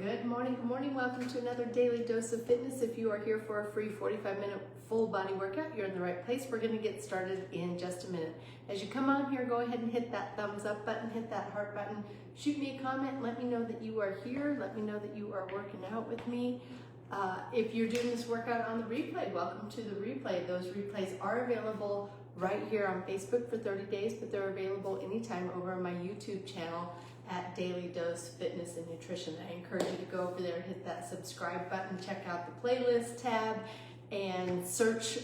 Good morning. Welcome to another Daily Dose of Fitness. If you are here for a free 45-minute full body workout, you're in the right place. We're going to get started in just a minute. As you come on here, go ahead and hit that thumbs up button, hit that heart button, shoot me a comment, let me know that you are here, let me know that you are working out with me. If you're doing this workout on the replay, welcome to the replay. Those replays are available right here on Facebook for 30 days, but they're available anytime over on my YouTube channel at Daily Dose Fitness and Nutrition. I encourage you to go over there and hit that subscribe button, check out the playlist tab, and search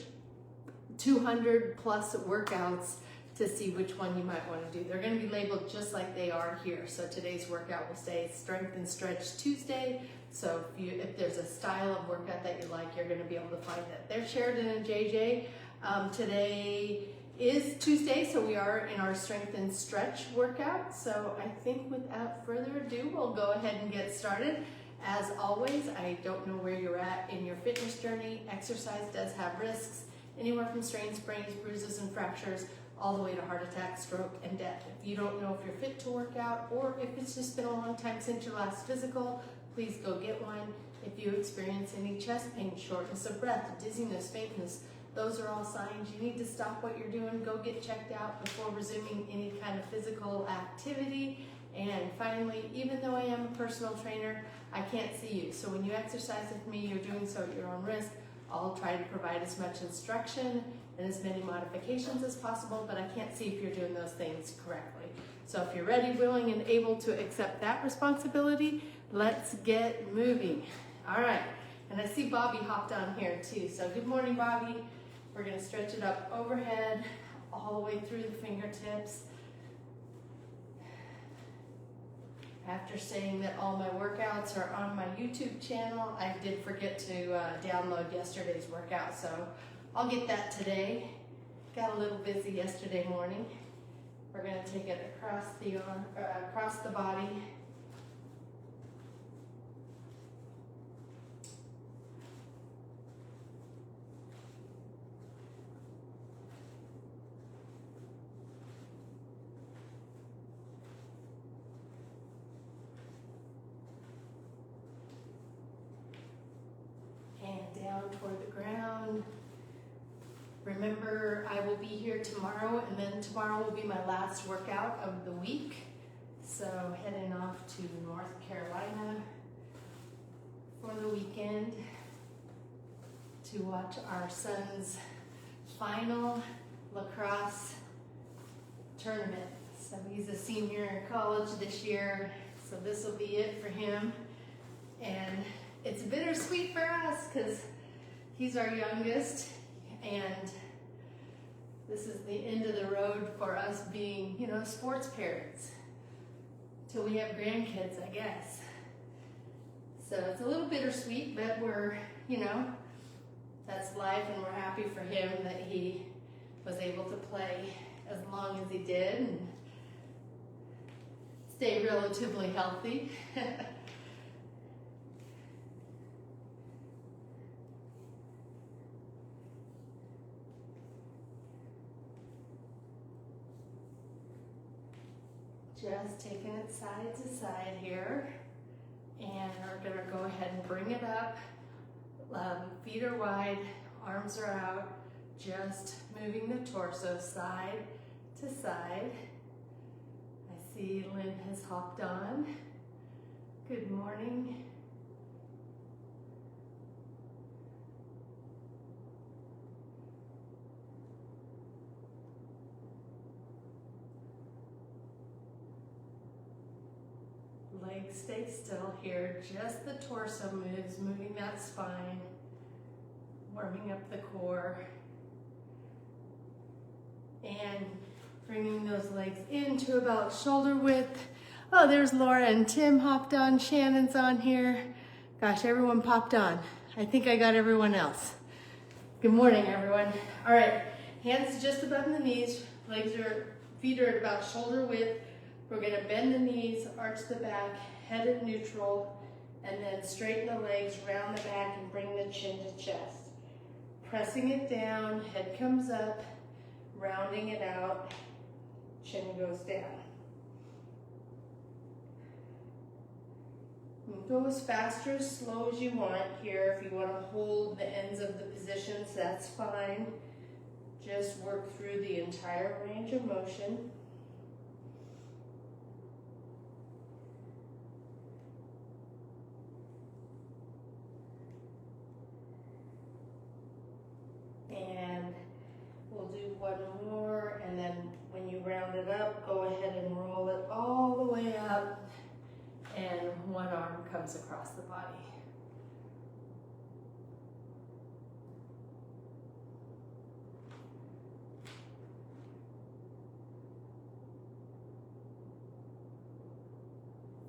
200 plus workouts to see which one you might want to do. They're going to be labeled just like they are here. So today's workout will say Strength and Stretch Tuesday. So if there's a style of workout that you like, you're going to be able to find that. They're Sheridan and JJ. Today is Tuesday, so we are in our Strength and Stretch workout. So I think without further ado, we'll go ahead and get started. As always, I don't know where you're at in your fitness journey. Exercise does have risks, anywhere from strains, sprains, bruises, and fractures, all the way to heart attack, stroke, and death. If you don't know if you're fit to work out, or if it's just been a long time since your last physical, please go get one. If you experience any chest pain, shortness of breath, dizziness, faintness, those are all signs you need to stop what you're doing, go get checked out before resuming any kind of physical activity. And finally, even though I am a personal trainer, I can't see you. So when you exercise with me, you're doing so at your own risk. I'll try to provide as much instruction and as many modifications as possible, but I can't see if you're doing those things correctly. So if you're ready, willing, and able to accept that responsibility, let's get moving. All right, and I see Bobby hopped on here too. So good morning, Bobby. We're gonna stretch it up overhead, all the way through the fingertips. After saying that all my workouts are on my YouTube channel, I did forget to download yesterday's workout, so I'll get that today. Got a little busy yesterday morning. We're gonna take it across the body. Down toward the ground. Remember, I will be here tomorrow, and then tomorrow will be my last workout of the week. So heading off to North Carolina for the weekend to watch our son's final lacrosse tournament. So he's a senior in college this year, so this will be it for him. And it's bittersweet for us because he's our youngest, and this is the end of the road for us being, sports parents till we have grandkids, I guess. So it's a little bittersweet, but we're, that's life, and we're happy for him that he was able to play as long as he did and stay relatively healthy. Just taking it side to side here, and we're gonna go ahead and bring it up. Feet are wide, arms are out, just moving the torso side to side. I see Lynn has hopped on. Good morning. Legs stay still here, just the torso moves, moving that spine, warming up the core, and bringing those legs into about shoulder width. Oh, there's Laura and Tim hopped on, Shannon's on here. Gosh, everyone popped on. I think I got everyone else. Good morning, everyone. All right, hands just above the knees, feet are at about shoulder width. We're gonna bend the knees, arch the back, head at neutral, and then straighten the legs, round the back, and bring the chin to chest. Pressing it down, head comes up, rounding it out, chin goes down. Go as fast or as slow as you want here. If you want to hold the ends of the positions, that's fine. Just work through the entire range of motion. And we'll do one more, and then when you round it up, go ahead and roll it all the way up, and one arm comes across the body.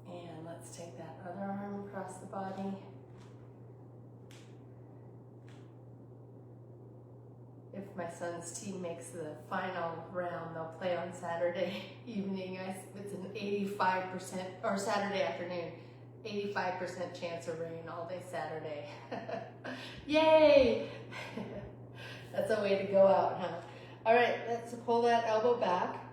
And let's take that other arm across the body. If my son's team makes the final round, they'll play on Saturday evening. It's an 85%, or Saturday afternoon, 85% chance of rain all day Saturday. Yay! That's a way to go out, huh? All right, let's pull that elbow back.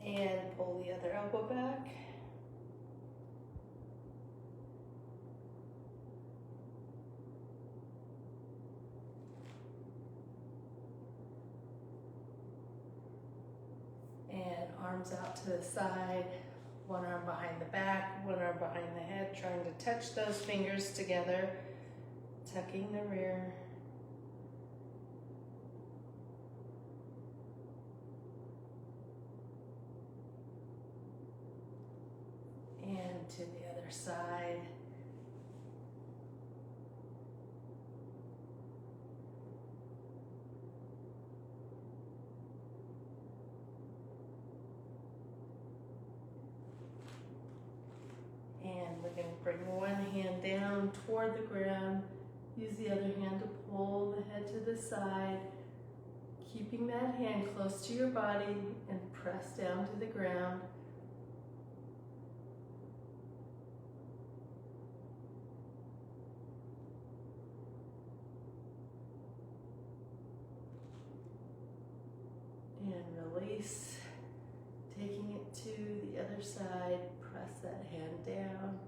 And pull the other elbow back. And arms out to the side, one arm behind the back, one arm behind the head, trying to touch those fingers together, tucking the rear. And to the other side. And we're going to bring one hand down toward the ground. Use the other hand to pull the head to the side, keeping that hand close to your body, and press down to the ground. And release, taking it to the other side, press that hand down.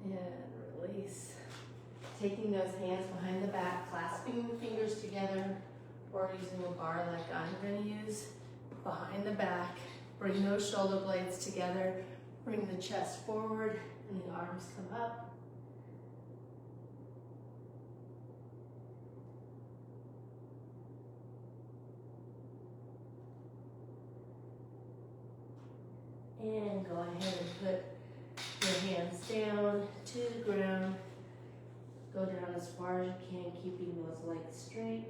And release, taking those hands behind the back, clasping the fingers together, or using a bar like I'm going to use. Behind the back, bring those shoulder blades together, bring the chest forward, and the arms come up. And go ahead and put your hands down to the ground. Go down as far as you can, keeping those legs straight.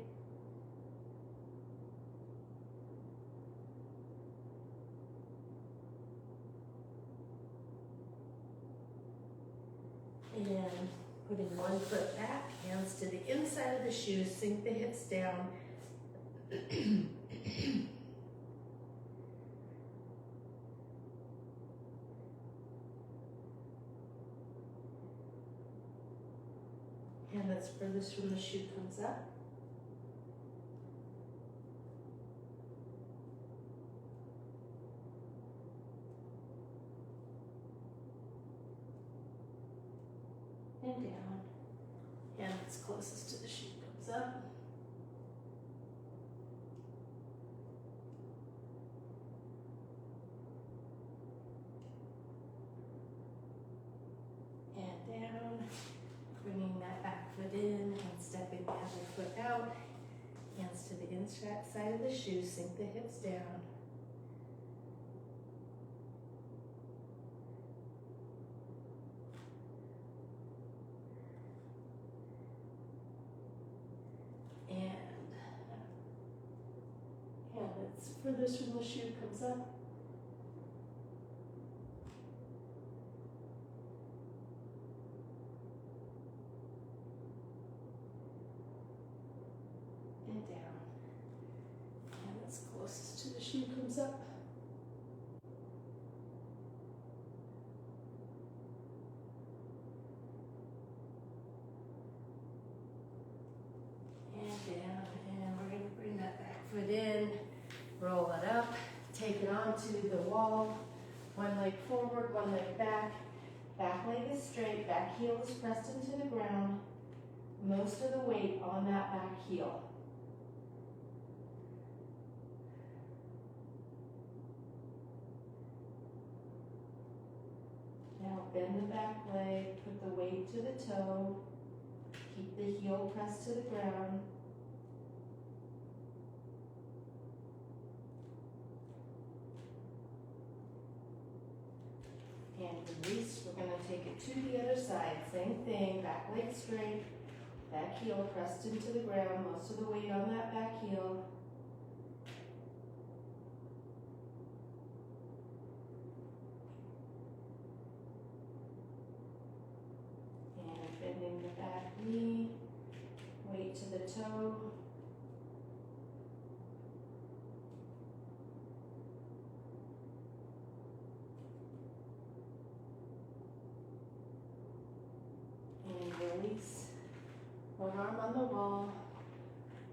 And putting one foot back, hands to the inside of the shoes, sink the hips down. Hand that's furthest from the shoe comes up. And down. Hand that's closest to the shoe comes up. And down. Bringing that back foot in and stepping the other foot out. Hands to the inside of the shoe, sink the hips down. That's furthest from the shoe comes up. till the shoe comes up. And down, and we're gonna bring that back foot in, roll it up, take it onto the wall, one leg forward, one leg back. Back leg is straight, back heel is pressed into the ground. Most of the weight on that back heel. Now bend the back leg, put the weight to the toe, keep the heel pressed to the ground. And release, we're going to take it to the other side. Same thing, back leg straight, back heel pressed into the ground, most of the weight on that back heel. And bending the back knee, weight to the toe. Release. One arm on the wall,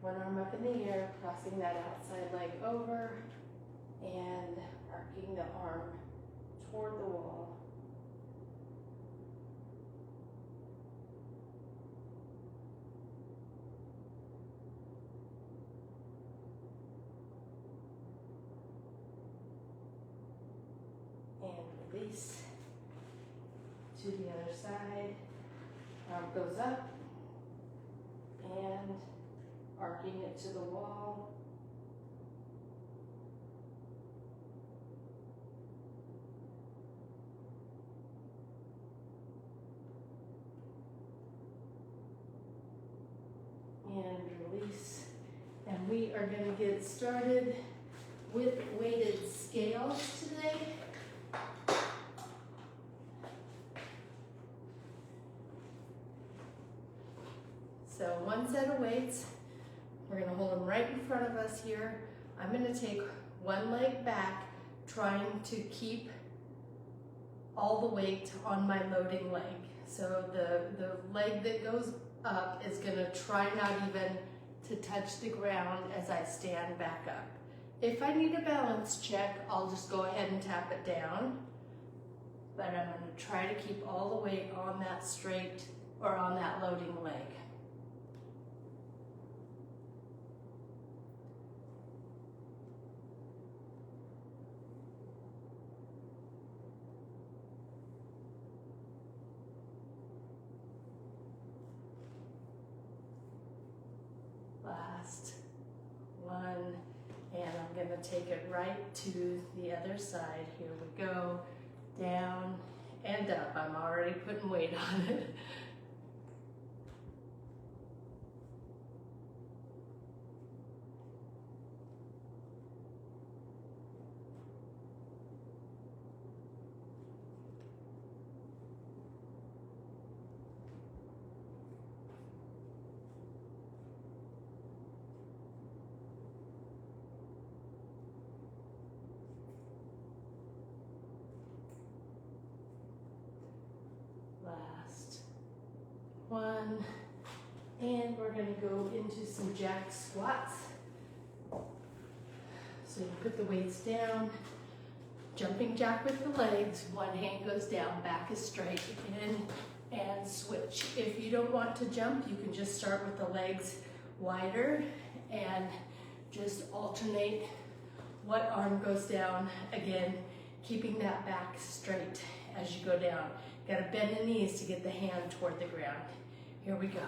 one arm up in the air, crossing that outside leg over and arcing the arm toward the wall. And release to the other side. Arm goes up and arcing it to the wall. And release. And we are going to get started with weighted scales today. So one set of weights, we're going to hold them right in front of us here. I'm going to take one leg back, trying to keep all the weight on my loading leg. So the leg that goes up is going to try not even to touch the ground as I stand back up. If I need a balance check, I'll just go ahead and tap it down. But I'm going to try to keep all the weight on that straight or on that loading leg. Last one, and I'm going to take it right to the other side. Here we go, down and up. I'm already putting weight on it. Last one, and we're going to go into some jack squats. So you put the weights down, jumping jack with the legs, one hand goes down, back is straight, in and switch. If you don't want to jump, you can just start with the legs wider and just alternate what arm goes down, again, keeping that back straight as you go down. Got to bend the knees to get the hand toward the ground. Here we go.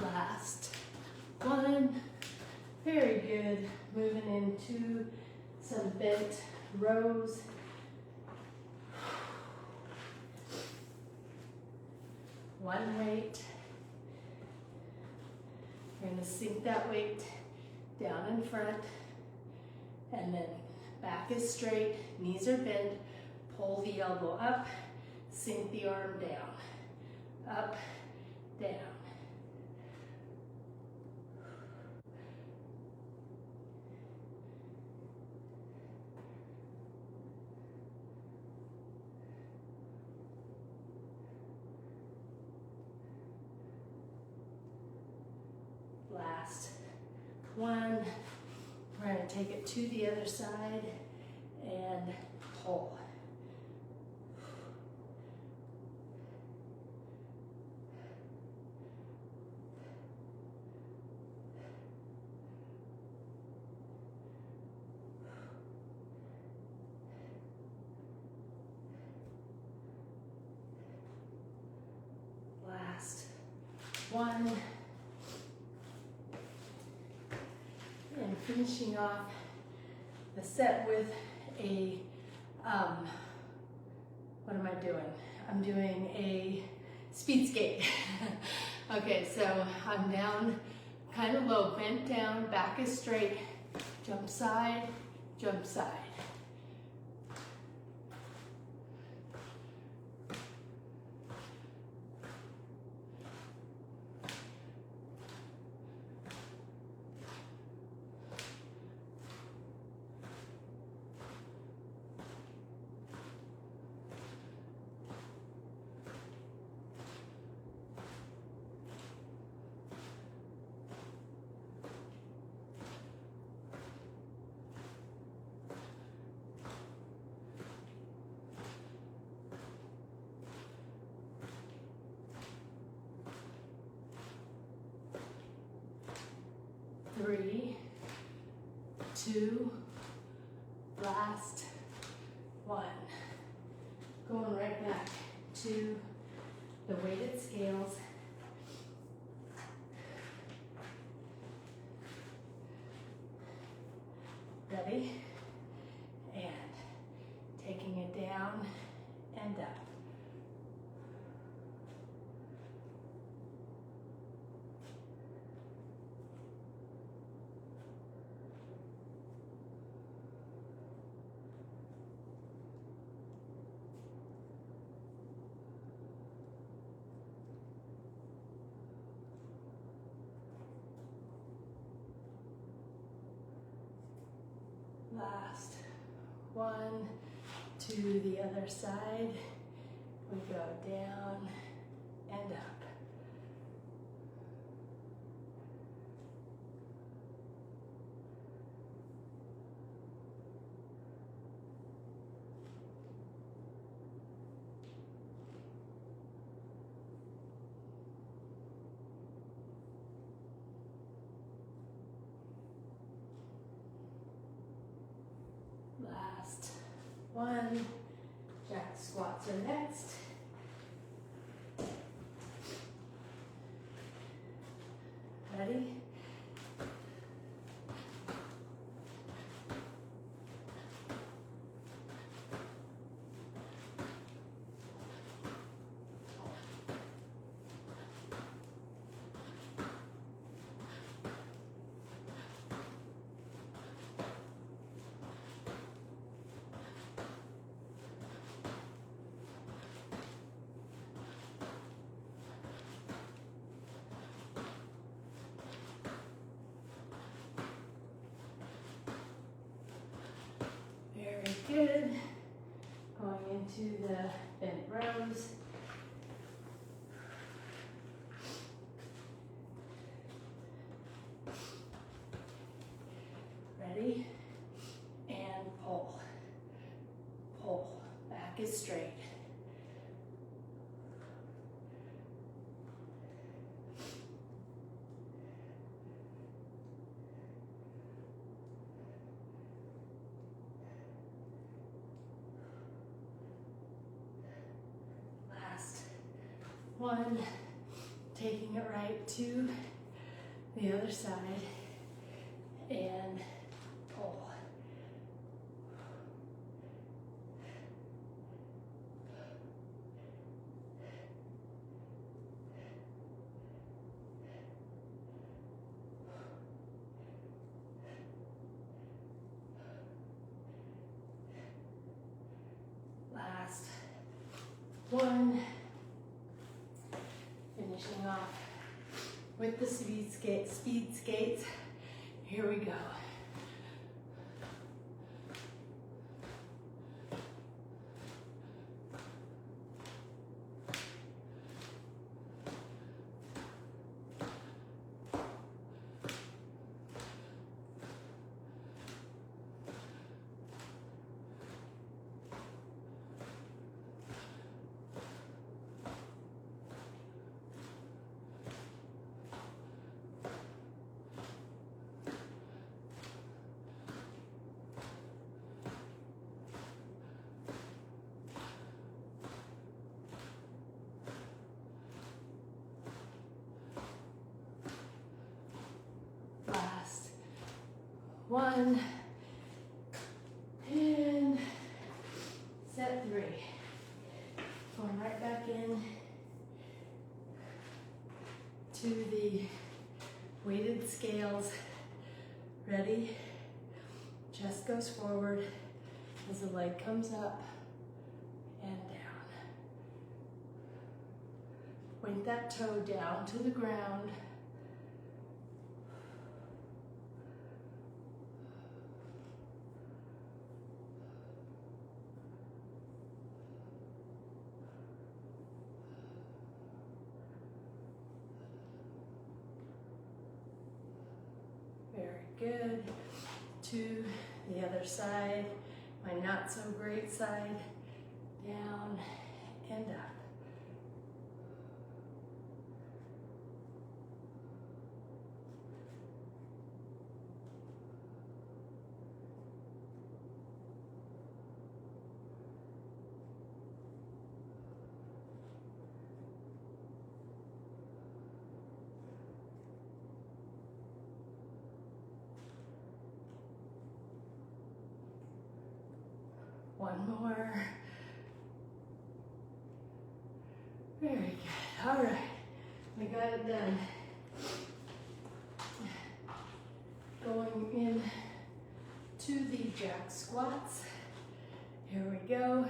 Last one, Very good. Moving into some bent rows. One weight. You're going to sink that weight down in front, and then back is straight, knees are bent, pull the elbow up, sink the arm down, up, down. Last one. We're going to take it to the other side and pull. Last one. And finishing off the set with a, what am I doing? I'm doing a speed skate. Okay, so I'm down kind of low, bent down, back is straight, jump side, jump side. Three, two, last one. Going right back to the weighted scales. Ready? And taking it down and up. Last one, to the other side. We go down and up. Last one. Jack squats are next. Ready? Good. Going into the bent rows. Ready? And pull. Pull. Back is straight. One, taking it right to the other side and pull. Last one. Finishing off with the speed skates. Here we go. Last one, and set 3. Going right back in to the weighted scales. Ready? Chest goes forward as the leg comes up and down. Point that toe down to the ground. Very good. To the other side, my not so great side, down and up. One more. Very good. All right, we got it done. Going in to the jack squats. Here we go.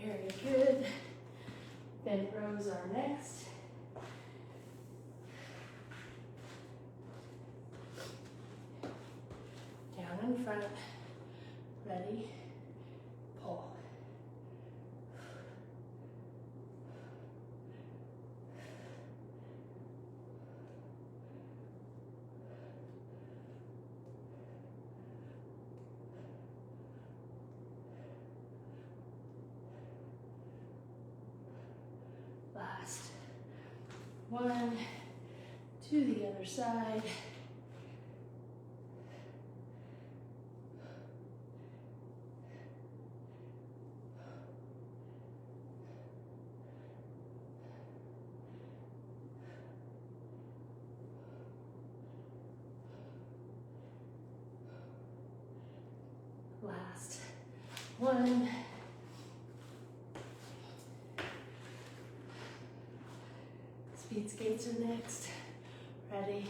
Very good. Bent rows are next. Down in front. Ready? Pull. Last one, to the other side. Last one. Speed skates are next. Ready?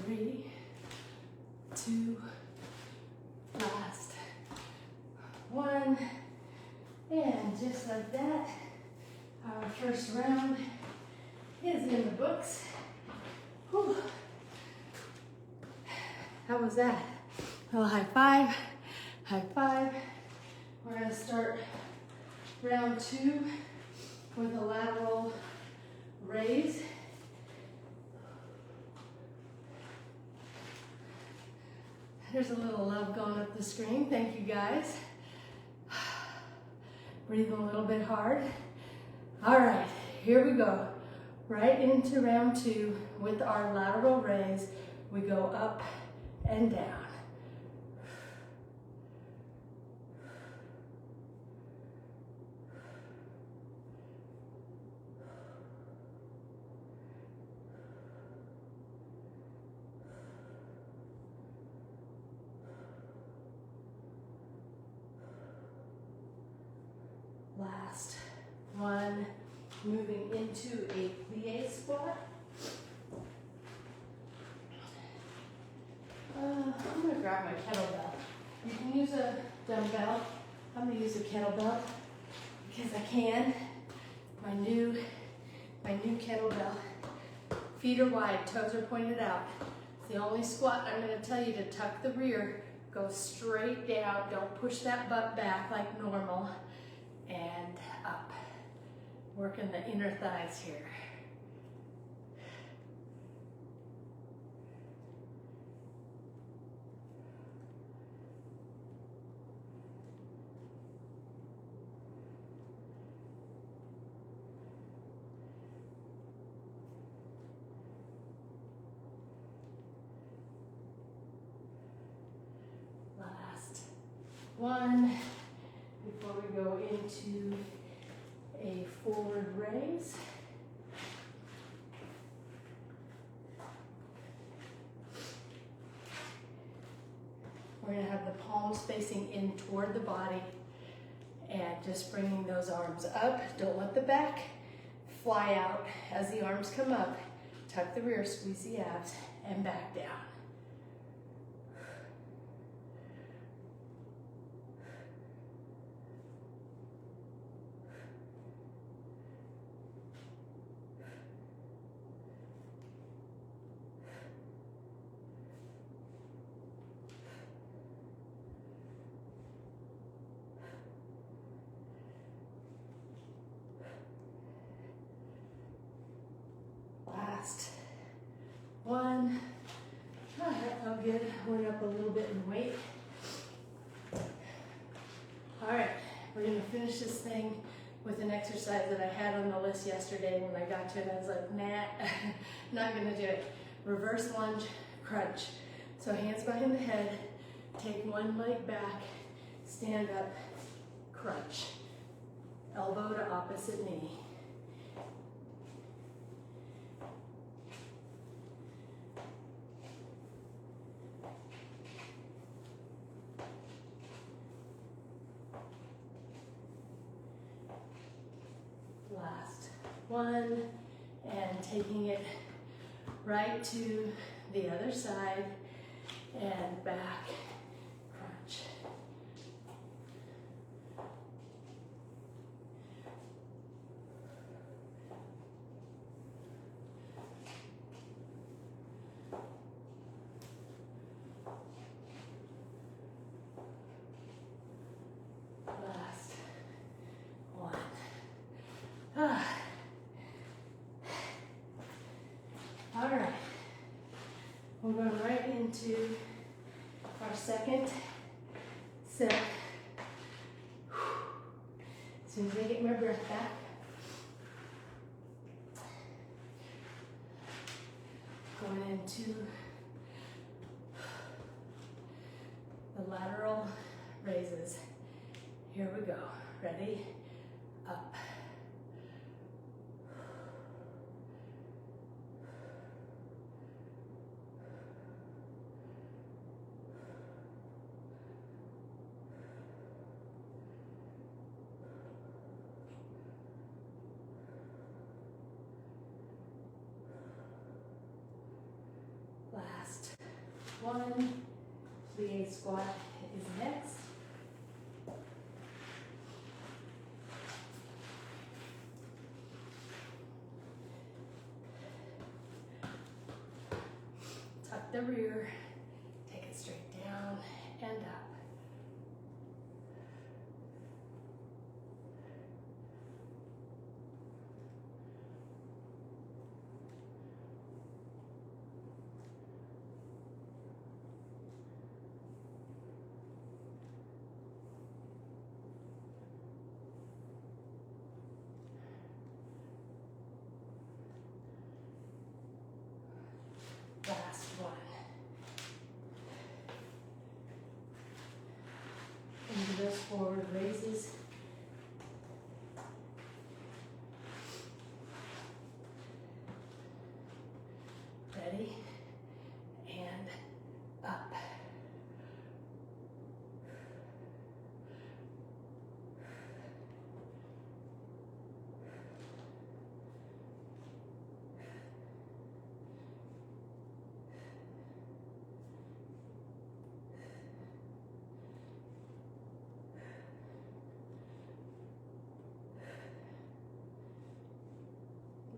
3, 2, last 1, and just like that, our first round is in the books. Whew. How was that? A little high five, high five. We're gonna start round 2 with a lateral raise. There's a little love going up the screen. Thank you guys. Breathing a little bit hard. All right, here we go. Right into round 2 with our lateral raise. We go up and down. Last 1, moving into a plie squat. I'm going to grab my kettlebell. You can use a dumbbell. I'm going to use a kettlebell because I can. My new kettlebell. Feet are wide, toes are pointed out. It's the only squat I'm going to tell you to tuck the rear, go straight down, don't push that butt back like normal, and up. Working the inner thighs here. Last 1 before we go into a forward raise. We're going to have the palms facing in toward the body and just bringing those arms up. Don't let the back fly out as the arms come up. Tuck the rear, squeeze the abs, and back down. Last 1. Oh, that felt good. Went up a little bit in weight. All right, we're gonna finish this thing with an exercise that I had on the list yesterday. When I got to it, I was like, nah, not gonna do it. Reverse lunge, crunch. So hands behind the head, take one leg back, stand up, crunch. Elbow to opposite knee. Last 1, and taking it right to the other side and back, crunch. Last 1. All right, we're going right into our second set. As soon as I get my breath back. Going into the lateral raises. Here we go. Ready? Up. Last one. Plie squat is next. Tuck the rear, take it straight down and up. Last one. Into those forward raises. Ready? And up.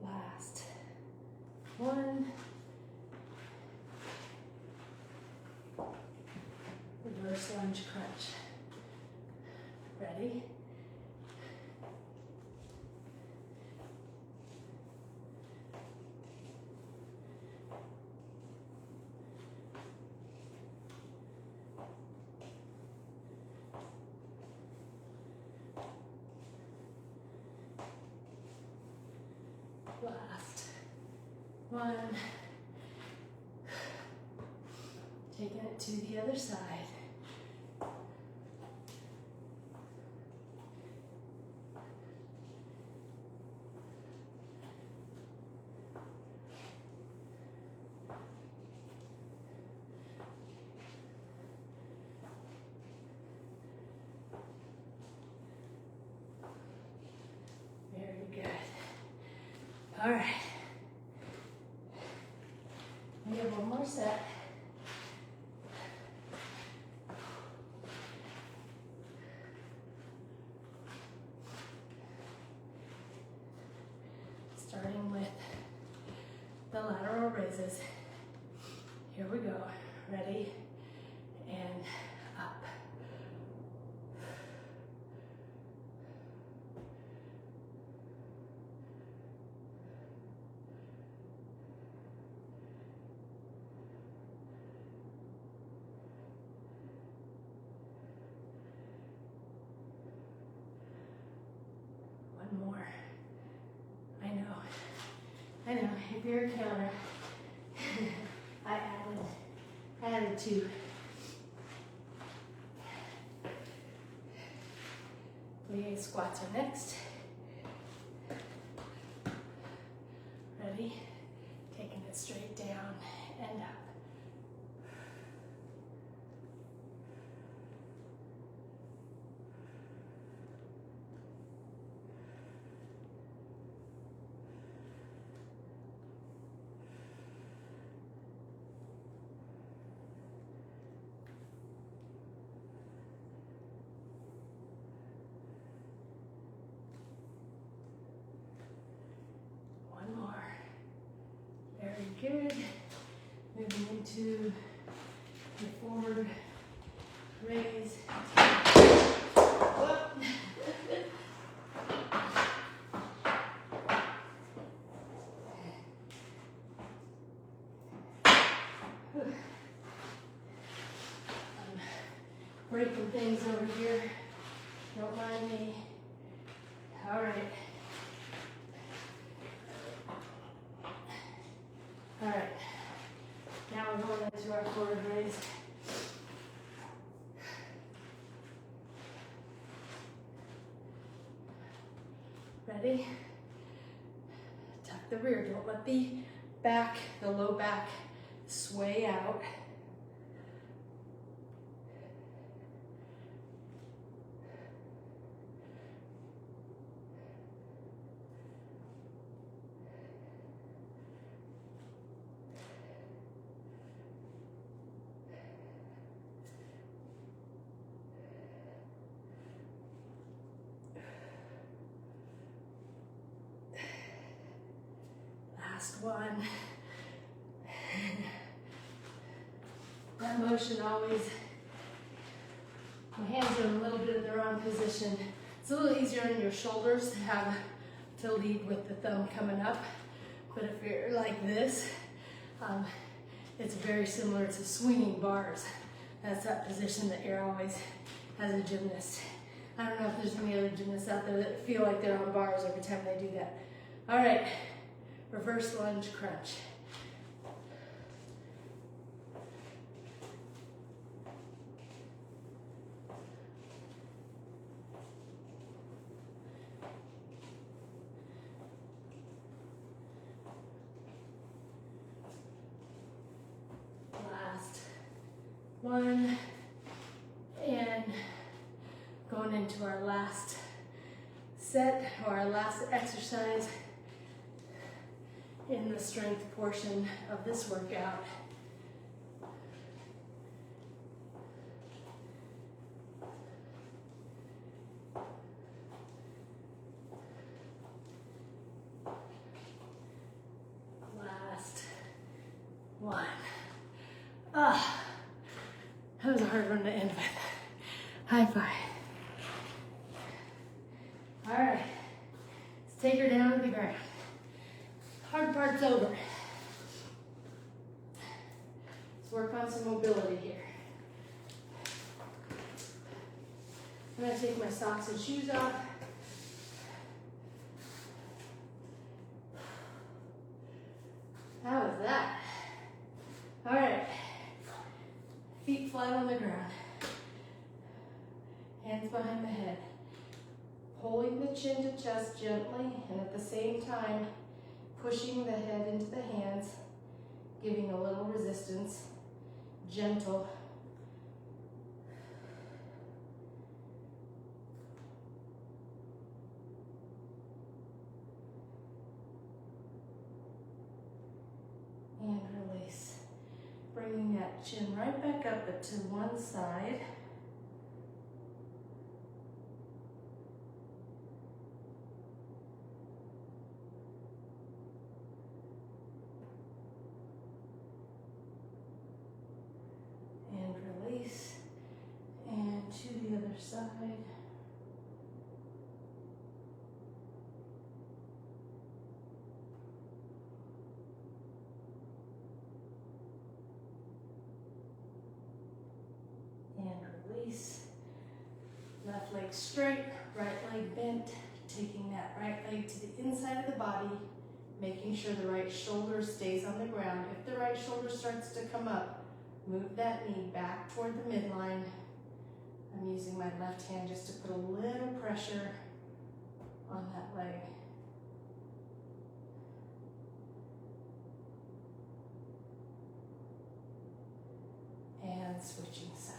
Last one. Reverse lunge crunch. Ready? Last one. Taking it to the other side. Very good. All right. We have one more set. Starting with the lateral raises. Here we go. Ready? And up. One more. I know, if you're a counter, I added two. Plie squats are next. Ready? Taking it straight down and up. Good. Moving into the forward raise. Whoop. I'm breaking things over here. Don't mind me. All right. All right, now we're going into our forward raise. Ready? Tuck the rear, don't let the back, the low back sway out. Last one. That motion always, my hands are in a little bit of the wrong position. It's a little easier on your shoulders to lead with the thumb coming up. But if you're like this, it's very similar to swinging bars. That's that position that you're always, as a gymnast. I don't know if there's any other gymnasts out there that feel like they're on bars every time they do that. All right, reverse lunge crunch. Last one, and going into our last set or our last exercise in the strength portion of this workout. Last one. That was a hard one to end with. High five. All right, let's take her down to the ground. Hard part's over. Let's work on some mobility here. I'm gonna take my socks and shoes off. How was that? All right, feet flat on the ground. Hands behind the head. Pulling the chin to chest gently, and at the same time, pushing the head into the hands, giving a little resistance, gentle. And release. Bringing that chin right back up, but to one side. And to the other side. And release. Left leg straight, right leg bent, taking that right leg to the inside of the body, making sure the right shoulder stays on the ground. If the right shoulder starts to come up, move that knee back toward the midline. I'm using my left hand just to put a little pressure on that leg. And switching sides.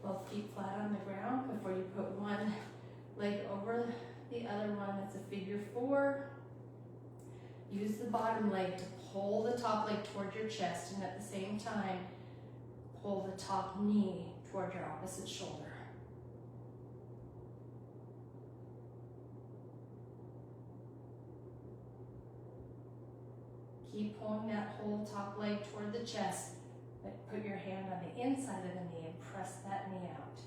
Both feet flat on the ground before you put one leg over the other one. That's a figure four. Use the bottom leg to pull the top leg toward your chest, and at the same time, pull the top knee toward your opposite shoulder. Keep pulling that whole top leg toward the chest. Put your hand on the inside of the knee and press that knee out.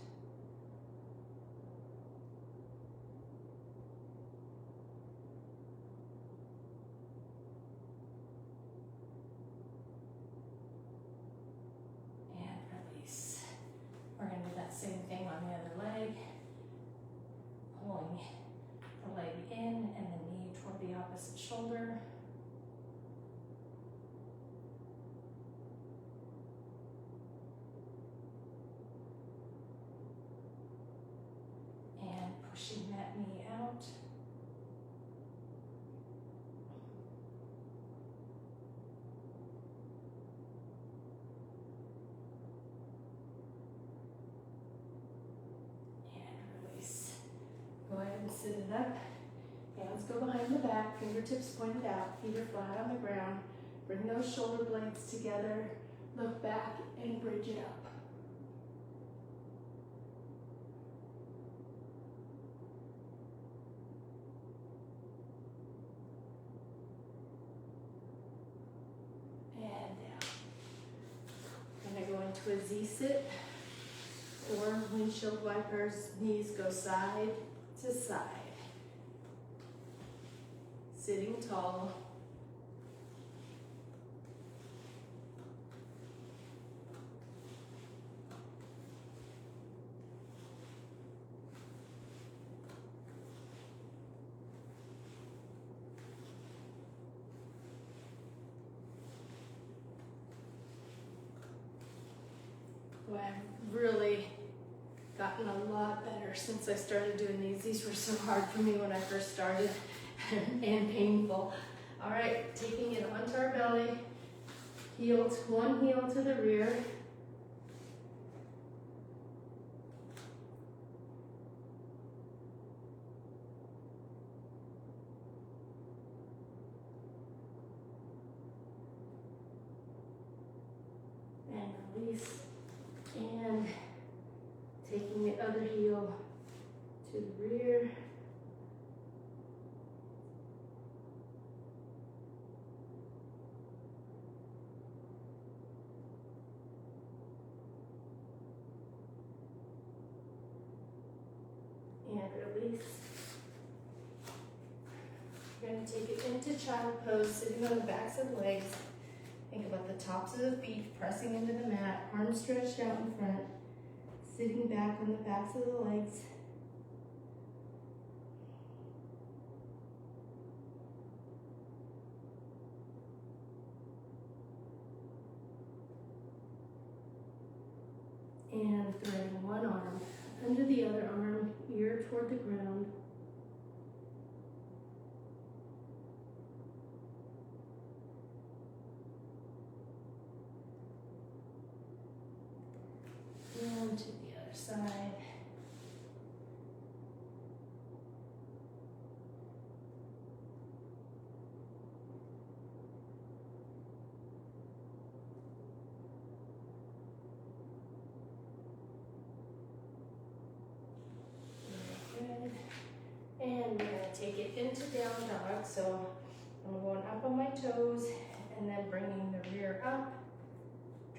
And release. We're going to do that same thing on the other leg. Pulling the leg in and the knee toward the opposite shoulder. Pushing that knee out. sit it up. Hands go behind the back, fingertips pointed out, feet are flat on the ground. Bring those shoulder blades together, look back and bridge it up. And down. Gonna go into a Z-sit or windshield wipers, knees go side to side. Sitting tall. Boy, I've really gotten a lot better since I started doing these. These were so hard for me when I first started and painful. All right, taking it onto our belly, one heel to the rear. And release. And taking the other heel to the rear. And release. We're going to take it into child pose, sitting on the backs of the legs. Think about the tops of the feet pressing into the mat, arms stretched out in front, sitting back on the backs of the legs. And threading one arm under the other arm, ear toward the ground. And to the other side. Very good. And we're going to take it into down dog. So I'm going up on my toes and then bringing the rear up.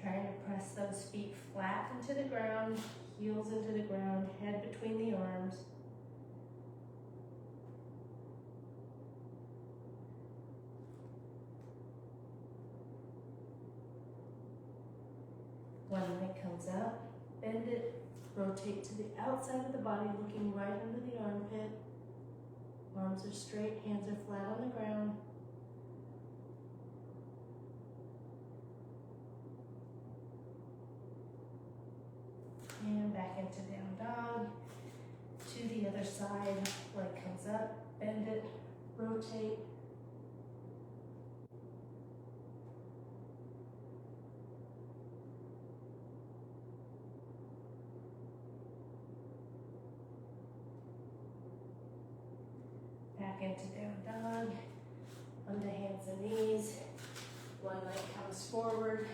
Trying to press those feet flat into the ground, heels into the ground, head between the arms. One leg comes up, bend it, rotate to the outside of the body, looking right under the armpit. Arms are straight, hands are flat on the ground. And back into down dog. To the other side, leg comes up, bend it, rotate. Back into down dog, onto hands and knees. One leg comes forward.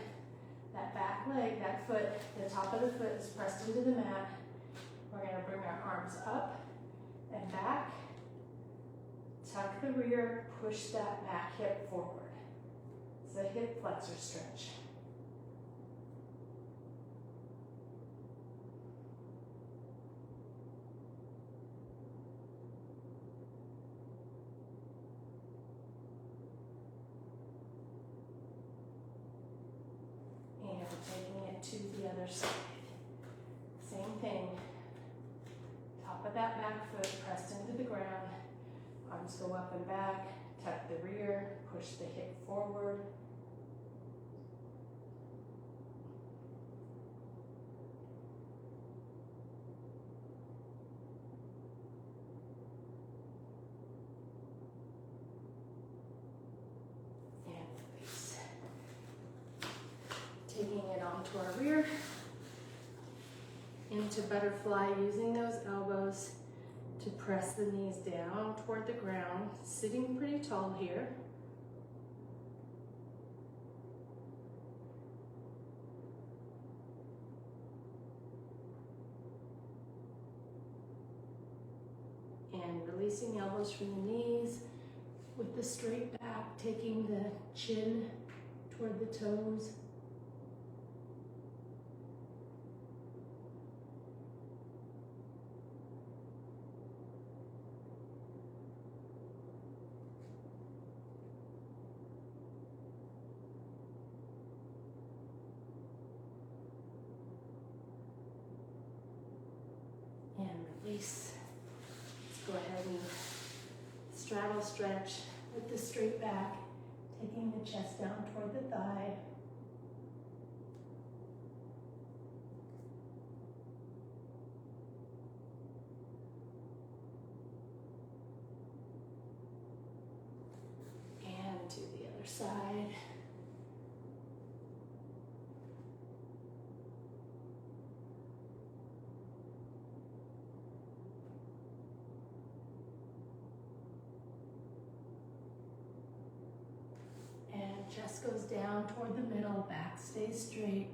That back leg, that foot, the top of the foot is pressed into the mat. We're going to bring our arms up and back. Tuck the rear, push that back hip forward. It's a hip flexor stretch. Taking it to the other side. Same thing. Top of that back foot pressed into the ground. Arms go up and back. Tuck the rear. Push the hip forward. And release. Taking it onto our rear, into butterfly, using those elbows to press the knees down toward the ground, sitting pretty tall here. And releasing elbows from the knees with the straight back, taking the chin toward the toes. And release. Let's go ahead and straddle stretch with the straight back, taking the chest down toward the thigh. And to the other side. Chest goes down toward the middle, back stays straight.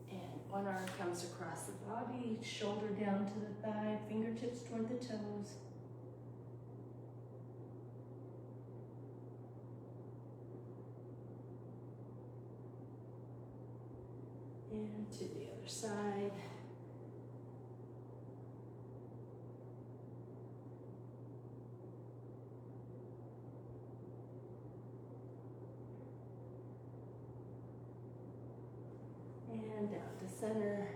And one arm comes across the body, shoulder down to the thigh, fingertips toward the toes. And to the other side. And down to center.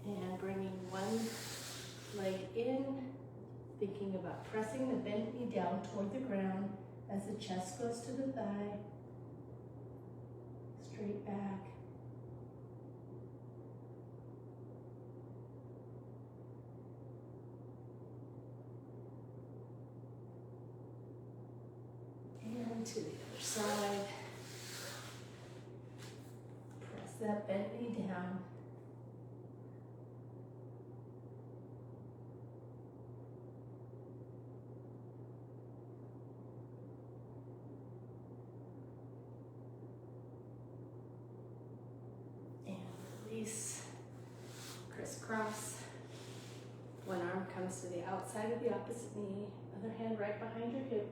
And bringing one leg in, thinking about pressing the bent knee down toward the ground as the chest goes to the thigh, straight back. And to the other side. Press that bent knee down. Release, crisscross. One arm comes to the outside of the opposite knee, other hand right behind your hip.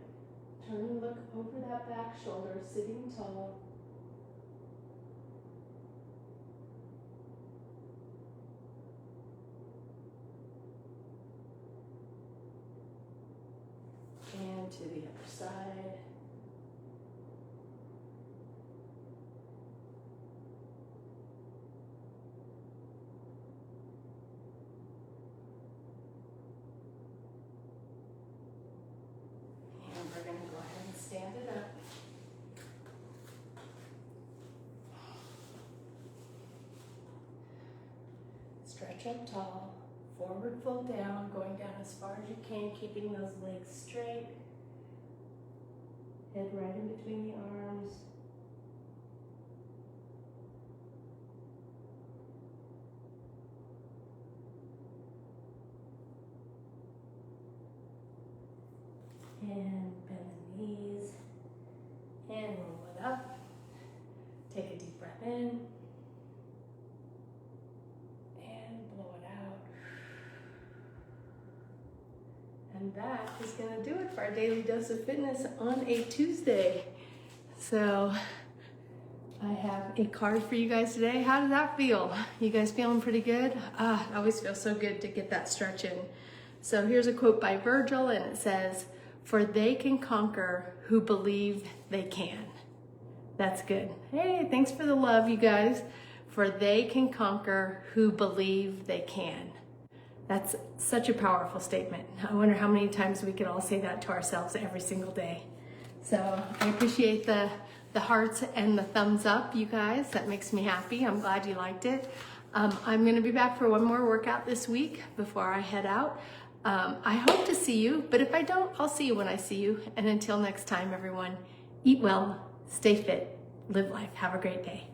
Turn and look over that back shoulder, sitting tall. And to the other side. We're going to go ahead and stand it up. Stretch up tall, forward fold down, going down as far as you can, keeping those legs straight. Head right in between the arms. And bend the knees and roll it up. Take a deep breath in and blow it out. And that is going to do it for our daily dose of fitness on a Tuesday. So I have a card for you guys today. How does that feel? You guys feeling pretty good? It always feels so good to get that stretch in. So here's a quote by Virgil, and it says, "For they can conquer who believe they can." That's good. Hey, thanks for the love, you guys. For they can conquer who believe they can. That's such a powerful statement. I wonder how many times we could all say that to ourselves every single day. So I appreciate the the hearts and the thumbs up, you guys. That makes me happy. I'm glad you liked it. I'm going to be back for one more workout this week before I head out. I hope to see you, but if I don't, I'll see you when I see you. And until next time, everyone, eat well, stay fit, live life. Have a great day.